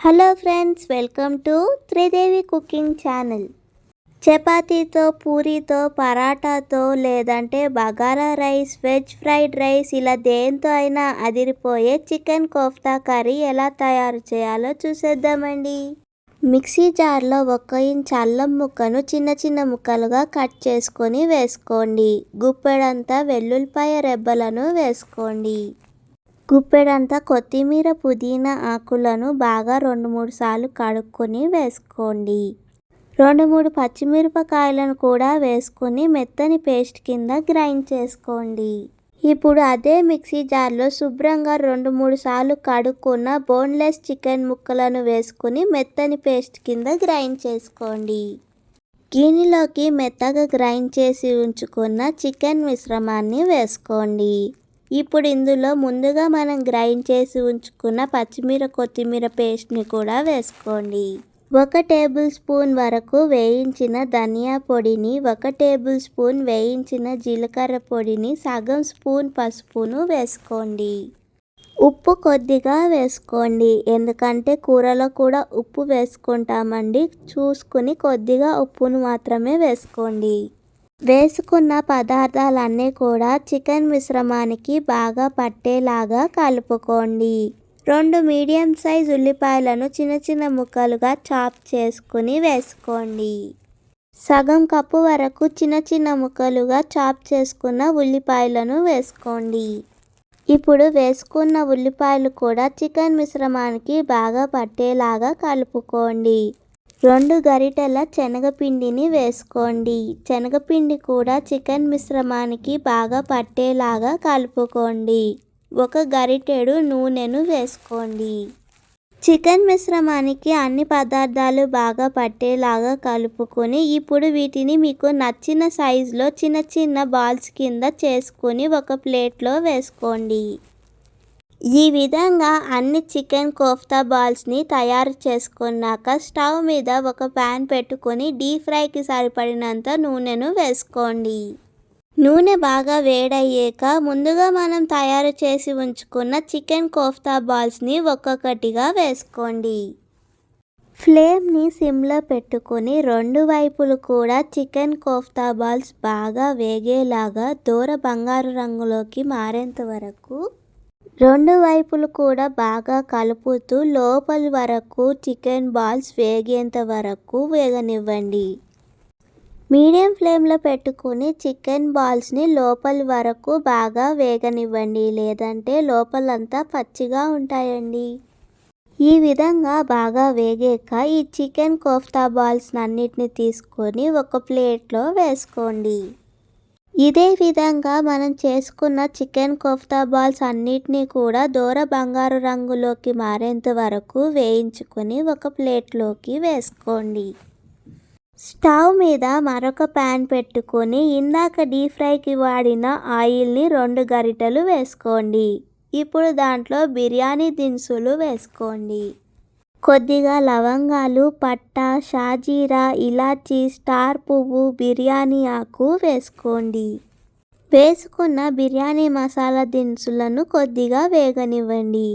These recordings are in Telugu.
Hello friends, welcome to Tridevi cooking channel. చపాతీతో, పూరీతో, పరాటాతో లేదంటే bagara rice, veg fried rice ఇలా దేంతో అయినా అదిరిపోయే చికెన్ కోఫ్తా కర్రీ ఎలా తయారు చేయాలో చూసేద్దామండి. మిక్సీ జార్లో 1 ఇంచ్ అల్లం ముక్కను చిన్న చిన్న ముక్కలుగా కట్ చేసుకొని వేసుకోండి. గుప్పెడంతా వెల్లుల్లిపాయ రెబ్బలను వేసుకోండి. గుప్పెడంతా కొత్తిమీర, పుదీనా ఆకులను బాగా 2-3 సార్లు కడుక్కొని వేసుకోండి. 2-3 పచ్చిమిరపకాయలను కూడా వేసుకొని మెత్తని పేస్ట్ కింద గ్రైండ్ చేసుకోండి. ఇప్పుడు అదే మిక్సీ జార్లో శుభ్రంగా 2-3 సార్లు కడుక్కున్న బోన్లెస్ చికెన్ ముక్కలను వేసుకొని మెత్తని పేస్ట్ కింద గ్రైండ్ చేసుకోండి. గిన్నెలోకి మెత్తగా గ్రైండ్ చేసి ఉంచుకున్న చికెన్ మిశ్రమాన్ని వేసుకోండి. ఇప్పుడు ఇందులో ముందుగా మనం గ్రైండ్ చేసి ఉంచుకున్న కొత్తిమీర పేస్ట్ని కూడా వేసుకోండి. 1 టేబుల్ స్పూన్ వరకు వేయించిన ధనియా పొడిని, 1 టేబుల్ స్పూన్ వేయించిన జీలకర్ర పొడిని, సగం స్పూన్ పసుపును వేసుకోండి. ఉప్పు కొద్దిగా వేసుకోండి, ఎందుకంటే కూరలో కూడా ఉప్పు వేసుకుంటామండి. చూసుకుని కొద్దిగా ఉప్పును మాత్రమే వేసుకోండి. వేసుకున్న పదార్థాలన్నీ కూడా చికెన్ మిశ్రమానికి బాగా పట్టేలాగా కలుపుకోండి. 2 మీడియం సైజ్ ఉల్లిపాయలను చిన్న చిన్న ముక్కలుగా చాప్ చేసుకుని వేసుకోండి. సగం కప్పు వరకు చిన్న చిన్న ముక్కలుగా చాప్ చేసుకున్న ఉల్లిపాయలను వేసుకోండి. ఇప్పుడు వేసుకున్న ఉల్లిపాయలు కూడా చికెన్ మిశ్రమానికి బాగా పట్టేలాగా కలుపుకోండి. 2 గరిటెల శనగపిండిని వేసుకోండి. శనగపిండి కూడా చికెన్ మిశ్రమానికి బాగా పట్టేలాగా కలుపుకోండి. 1 గరిటెడు నూనెను వేసుకోండి. చికెన్ మిశ్రమానికి అన్ని పదార్థాలు బాగా పట్టేలాగా కలుపుకొని ఇప్పుడు వీటిని మీకు నచ్చిన సైజులో చిన్న చిన్న బాల్స్ కింద చేసుకొని ఒక ప్లేట్లో వేసుకోండి. ఈ విధంగా అన్ని చికెన్ కోఫ్తా బాల్స్ని తయారు చేసుకున్నాక స్టవ్ మీద ఒక ప్యాన్ పెట్టుకొని డీప్ ఫ్రైకి సరిపడినంత నూనెను వేసుకోండి. నూనె బాగా వేడయ్యాక ముందుగా మనం తయారు చేసి ఉంచుకున్న చికెన్ కోఫ్తా బాల్స్ని ఒక్కొక్కటిగా వేసుకోండి. ఫ్లేమ్ని సిమ్లో పెట్టుకొని 2 వైపులు కూడా చికెన్ కోఫ్తా బాల్స్ బాగా వేగేలాగా దూర బంగారు రంగులోకి మారేంత వరకు 2 వైపులు కూడా బాగా కలుపుతూ లోపలి వరకు చికెన్ బాల్స్ వేగేంత వరకు వేగనివ్వండి. మీడియం ఫ్లేమ్లో పెట్టుకుని చికెన్ బాల్స్ని లోపలి వరకు బాగా వేగనివ్వండి, లేదంటే లోపలంతా పచ్చిగా ఉంటాయండి. ఈ విధంగా బాగా వేగాక ఈ చికెన్ కోఫ్తా బాల్స్ అన్నిటిని తీసుకొని ఒక ప్లేట్లో వేసుకోండి. ఇదే విధంగా మనం చేసుకున్న చికెన్ కోఫ్తా బాల్స్ అన్నిటినీ కూడా దూర బంగారు రంగులోకి మారేంత వరకు వేయించుకొని ఒక ప్లేట్లోకి వేసుకోండి. స్టవ్ మీద మరొక ప్యాన్ పెట్టుకొని ఇందాక డీప్ ఫ్రైకి వాడిన ఆయిల్ని 2 గరిటెలు వేసుకోండి. ఇప్పుడు దాంట్లో బిర్యానీ దినుసులు వేసుకోండి. కొద్దిగా లవంగాలు, పట్టా, షాజీరా, ఇలాచీ, స్టార్ పువ్వు, బిర్యానీ ఆకు వేసుకోండి. వేసుకున్న బిర్యానీ మసాలా దినుసులను కొద్దిగా వేగనివ్వండి.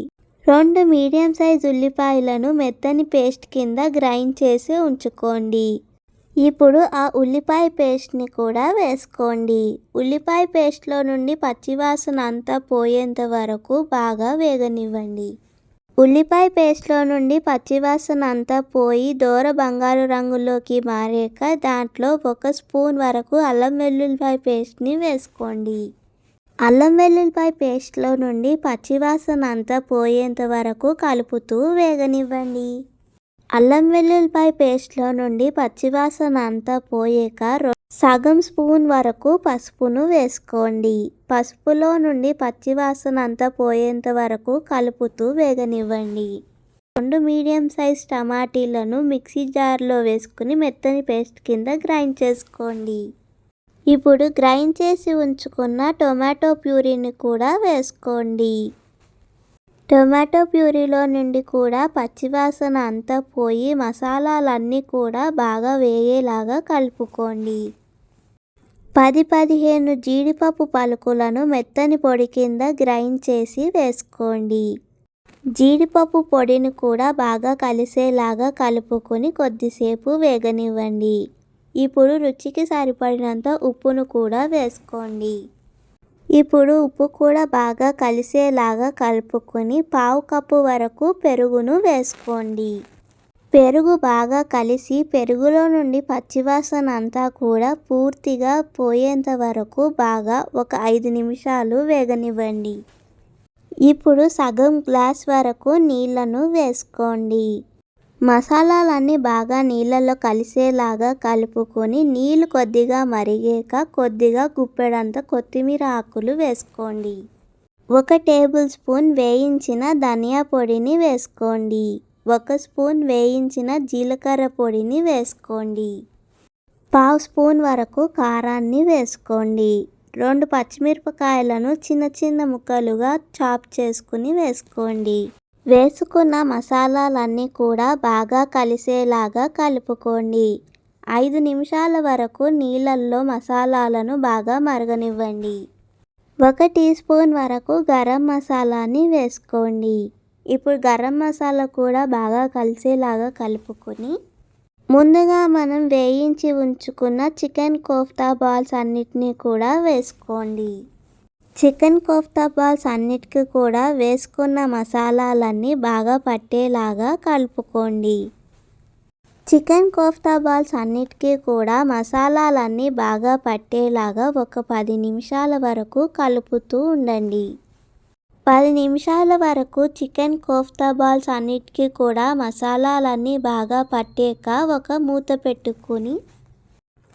2 మీడియం సైజ్ ఉల్లిపాయలను మెత్తని పేస్ట్ కింద గ్రైండ్ చేసి ఉంచుకోండి. ఇప్పుడు ఆ ఉల్లిపాయ పేస్ట్ని కూడా వేసుకోండి. ఉల్లిపాయ పేస్ట్లో నుండి పచ్చివాసన అంతా పోయేంత వరకు బాగా వేగనివ్వండి. ఉల్లిపాయ పేస్ట్లో నుండి పచ్చివాసన అంతా పోయి దూర బంగారు రంగులోకి మారాక దాంట్లో 1 స్పూన్ వరకు అల్లం వెల్లుల్లిపాయ పేస్ట్ని వేసుకోండి. అల్లం వెల్లుల్లిపాయ పేస్ట్లో నుండి పచ్చివాసన అంతా పోయేంత వరకు కలుపుతూ వేగనివ్వండి. అల్లం వెల్లుల్లిపాయ పేస్ట్లో నుండి పచ్చివాసన అంతా పోయాక సగం స్పూన్ వరకు పసుపును వేసుకోండి. పసుపులో నుండి పచ్చివాసన అంతా పోయేంత వరకు కలుపుతూ వేగనివ్వండి. 2 మీడియం సైజ్ టమాటీలను మిక్సీ జార్లో వేసుకుని మెత్తని పేస్ట్ కింద గ్రైండ్ చేసుకోండి. ఇప్పుడు గ్రైండ్ చేసి ఉంచుకున్న టొమాటో ప్యూరీని కూడా వేసుకోండి. టొమాటో ప్యూరీలో నుండి కూడా పచ్చివాసన అంతా పోయి మసాలాలన్నీ కూడా బాగా వేగేలాగా కలుపుకోండి. 10-15 జీడిపప్పు పలుకులను మెత్తని పొడి కింద గ్రైండ్ చేసి వేసుకోండి. జీడిపప్పు పొడిని కూడా బాగా కలిసేలాగా కలుపుకొని కొద్దిసేపు వేగనివ్వండి. ఇప్పుడు రుచికి సరిపడినంత ఉప్పును కూడా వేసుకోండి. ఇప్పుడు ఉప్పు కూడా బాగా కలిసేలాగా కలుపుకొని పావు కప్పు వరకు పెరుగును వేసుకోండి. పెరుగు బాగా కలిసి పెరుగులో నుండి పచ్చివాసన అంతా కూడా పూర్తిగా పోయేంత వరకు బాగా ఒక 5 నిమిషాలు వేగనివ్వండి. ఇప్పుడు సగం గ్లాస్ వరకు నీళ్లను వేసుకోండి. మసాలాలన్నీ బాగా నీళ్ళలో కలిసేలాగా కలుపుకొని నీళ్లు కొద్దిగా మరిగాక కొద్దిగా గుప్పెడంత కొత్తిమీర ఆకులు వేసుకోండి. 1 టేబుల్ స్పూన్ వేయించిన ధనియా పొడిని వేసుకోండి. 1 స్పూన్ వేయించిన జీలకర్ర పొడిని వేసుకోండి. పావు స్పూన్ వరకు కారాన్ని వేసుకోండి. 2 పచ్చిమిరపకాయలను చిన్న చిన్న ముక్కలుగా చాప్ చేసుకుని వేసుకోండి. వేసుకున్న మసాలాలన్నీ కూడా బాగా కలిసేలాగా కలుపుకోండి. 5 నిమిషాల వరకు నీళ్ళల్లో మసాలాలను బాగా మరగనివ్వండి. 1 టీ స్పూన్ వరకు గరం మసాలాని వేసుకోండి. ఇప్పుడు గరం మసాలా కూడా బాగా కలిసేలాగా కలుపుకొని ముందుగా మనం వేయించి ఉంచుకున్న చికెన్ కోఫ్తా బాల్స్ అన్నిటినీ కూడా వేసుకోండి. చికెన్ కోఫ్తా బాల్స్ అన్నిటికీ కూడా వేసుకున్న మసాలాలన్నీ బాగా పట్టేలాగా కలుపుకోండి. చికెన్ కోఫ్తా బాల్స్ అన్నిటికీ కూడా మసాలాలన్నీ బాగా పట్టేలాగా ఒక 10 నిమిషాల వరకు కలుపుతూ ఉండండి. 10 నిమిషాల వరకు చికెన్ కోఫ్తా బాల్స్ అన్నిటికీ కూడా మసాలాలన్నీ బాగా పట్టాక ఒక మూత పెట్టుకుని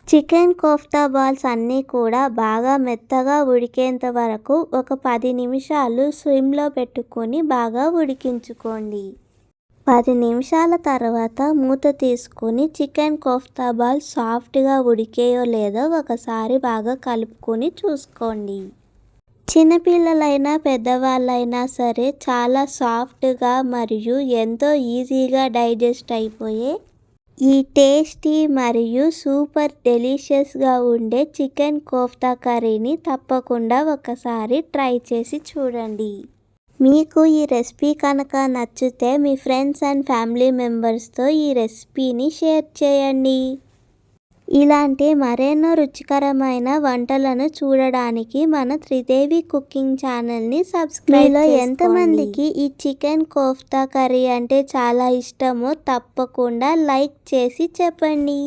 చికెన్ కోఫ్తా బాల్స్ అన్నీ కూడా బాగా మెత్తగా ఉడికేంత వరకు ఒక 10 నిమిషాలు స్లిమ్లో పెట్టుకొని బాగా ఉడికించుకోండి. 10 నిమిషాల తర్వాత మూత తీసుకొని చికెన్ కోఫ్తా బాల్స్ సాఫ్ట్గా ఉడికేయో లేదో ఒకసారి బాగా కలుపుకొని చూసుకోండి. చిన్నపిల్లలైనా పెద్దవాళ్ళైనా సరే చాలా సాఫ్ట్గా మరియు ఎంతో ఈజీగా డైజెస్ట్ అయిపోయే ఈ టేస్టీ మరియు సూపర్ డెలిషియస్గా ఉండే చికెన్ కోఫ్తా కర్రీని తప్పకుండా ఒకసారి ట్రై చేసి చూడండి. మీకు ఈ రెసిపీ కనుక నచ్చితే మీ ఫ్రెండ్స్ అండ్ ఫ్యామిలీ మెంబర్స్తో ఈ రెసిపీని షేర్ చేయండి. ఇలాంటి మరెన్నో రుచికరమైన వంటలను చూడడానికి మన త్రిదేవి కుకింగ్ ఛానల్ని సబ్స్క్రైబ్ చేసుకోండి. ఎంతమందికి ఈ చికెన్ కోఫ్తా కర్రీ అంటే చాలా ఇష్టమో తప్పకుండా లైక్ చేసి చెప్పండి.